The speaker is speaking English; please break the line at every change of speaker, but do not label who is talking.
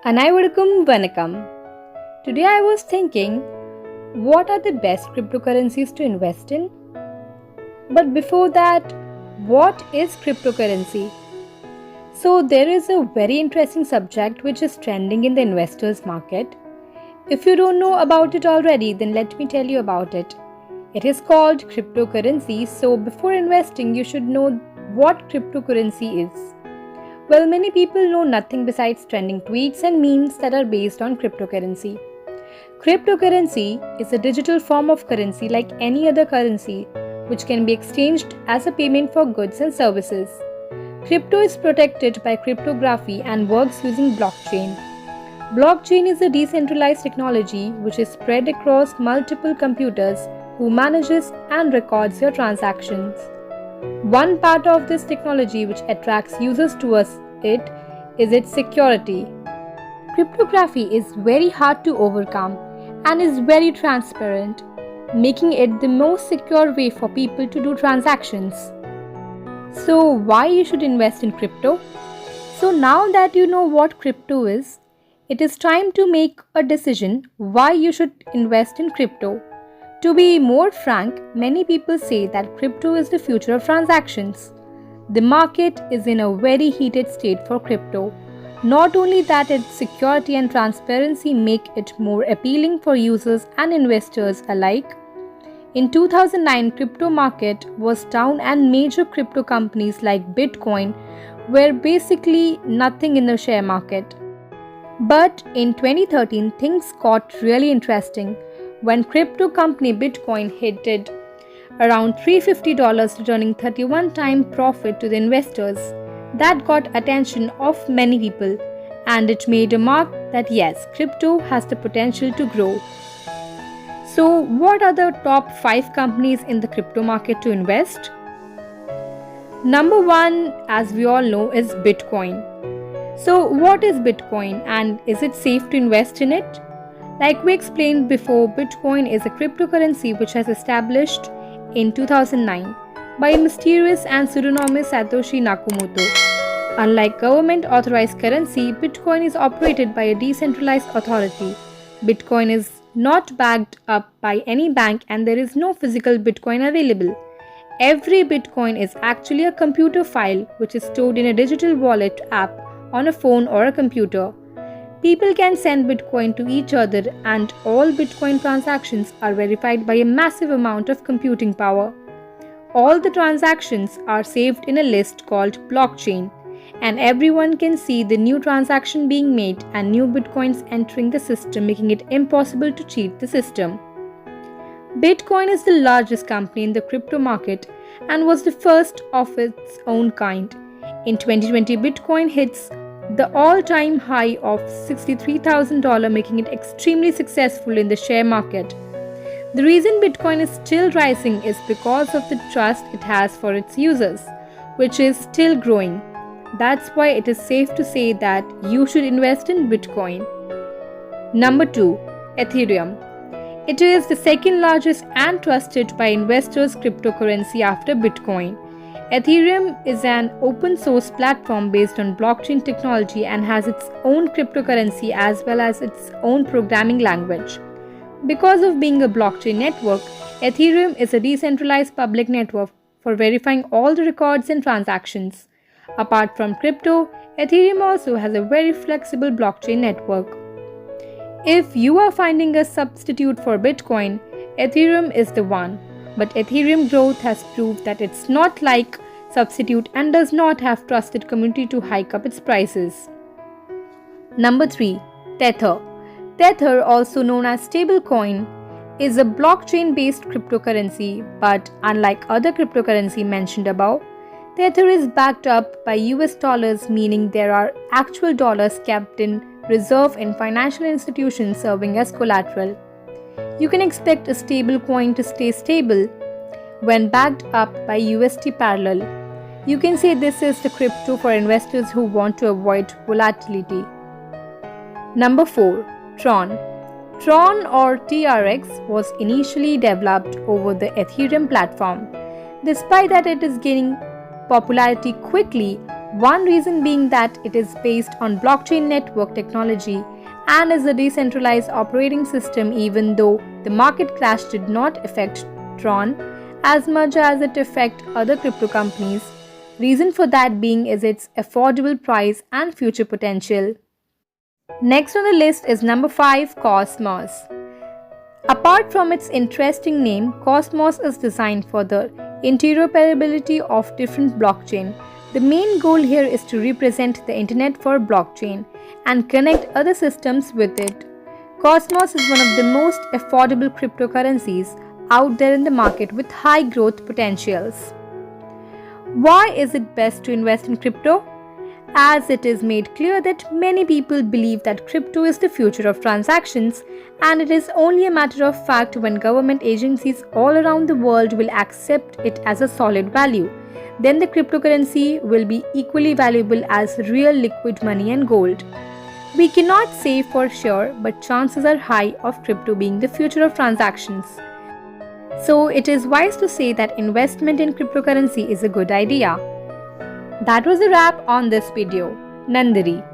Anaivarkum Vanakkam. Today I was thinking, what are the best cryptocurrencies to invest in? But before that, what is cryptocurrency? So there is a very interesting subject which is trending in the investors market. If you don't know about it already, then let me tell you about it. It is called cryptocurrency, so before investing, you should know what cryptocurrency is. Well, many people know nothing besides trending tweets and memes that are based on cryptocurrency. Cryptocurrency is a digital form of currency like any other currency, which can be exchanged as a payment for goods and services. Crypto is protected by cryptography and works using blockchain. Blockchain is a decentralized technology which is spread across multiple computers who manages and records your transactions. One part of this technology which attracts users towards it is its security. Cryptography is very hard to overcome and is very transparent, making it the most secure way for people to do transactions. So, why you should invest in crypto? So, now that you know what crypto is, it is time to make a decision why you should invest in crypto. To be more frank, many people say that crypto is the future of transactions. The market is in a very heated state for crypto. Not only that, its security and transparency make it more appealing for users and investors alike. In 2009, crypto market was down and major crypto companies like Bitcoin were basically nothing in the share market. But in 2013, things got really interesting when crypto company Bitcoin hit around $350, returning 31-time profit to the investors. That got attention of many people, and it made a mark that yes, crypto has the potential to grow. So, what are the top 5 companies in the crypto market to invest? Number 1, as we all know, is Bitcoin. So, what is Bitcoin and is it safe to invest in it? Like we explained before, Bitcoin is a cryptocurrency which was established in 2009 by a mysterious and pseudonymous Satoshi Nakamoto. Unlike government-authorized currency, Bitcoin is operated by a decentralized authority. Bitcoin is not backed up by any bank and there is no physical Bitcoin available. Every Bitcoin is actually a computer file which is stored in a digital wallet app on a phone or a computer. People can send Bitcoin to each other and all Bitcoin transactions are verified by a massive amount of computing power. All the transactions are saved in a list called blockchain, and everyone can see the new transaction being made and new Bitcoins entering the system, making it impossible to cheat the system. Bitcoin is the largest company in the crypto market and was the first of its own kind. In 2020, Bitcoin hits the all-time high of $63,000, making it extremely successful in the share market. The reason Bitcoin is still rising is because of the trust it has for its users, which is still growing. That's why it is safe to say that you should invest in Bitcoin. Number 2, Ethereum. It is the second largest and trusted by investors cryptocurrency after Bitcoin. Ethereum is an open source platform based on blockchain technology and has its own cryptocurrency as well as its own programming language. Because of being a blockchain network, Ethereum is a decentralized public network for verifying all the records and transactions. Apart from crypto, Ethereum also has a very flexible blockchain network. If you are finding a substitute for Bitcoin, Ethereum is the one. But Ethereum growth has proved that it's not like substitute and does not have trusted community to hike up its prices. Number 3, Tether. Tether, also known as stablecoin, is a blockchain-based cryptocurrency, but unlike other cryptocurrency mentioned above, Tether is backed up by US dollars, meaning there are actual dollars kept in reserve in financial institutions serving as collateral. You can expect a stable coin to stay stable when backed up by USD parallel. You can say this is the crypto for investors who want to avoid volatility. Number 4, Tron. Tron or TRX was initially developed over the Ethereum platform. Despite that it is gaining popularity quickly, One reason being that it is based on blockchain network technology and is a decentralized operating system, even though the market crash did not affect Tron as much as it affected other crypto companies. Reason for that being is its affordable price and future potential. Next on the list is number 5, Cosmos. Apart from its interesting name, Cosmos is designed for the interoperability of different blockchain. The main goal here is to represent the internet for blockchain and connect other systems with it. Cosmos is one of the most affordable cryptocurrencies out there in the market with high growth potentials. Why is it best to invest in crypto? As it is made clear that many people believe that crypto is the future of transactions, and it is only a matter of fact when government agencies all around the world will accept it as a solid value. Then the cryptocurrency will be equally valuable as real liquid money and gold. We cannot say for sure, but chances are high of crypto being the future of transactions. So it is wise to say that investment in cryptocurrency is a good idea. That was a wrap on this video. Nandari.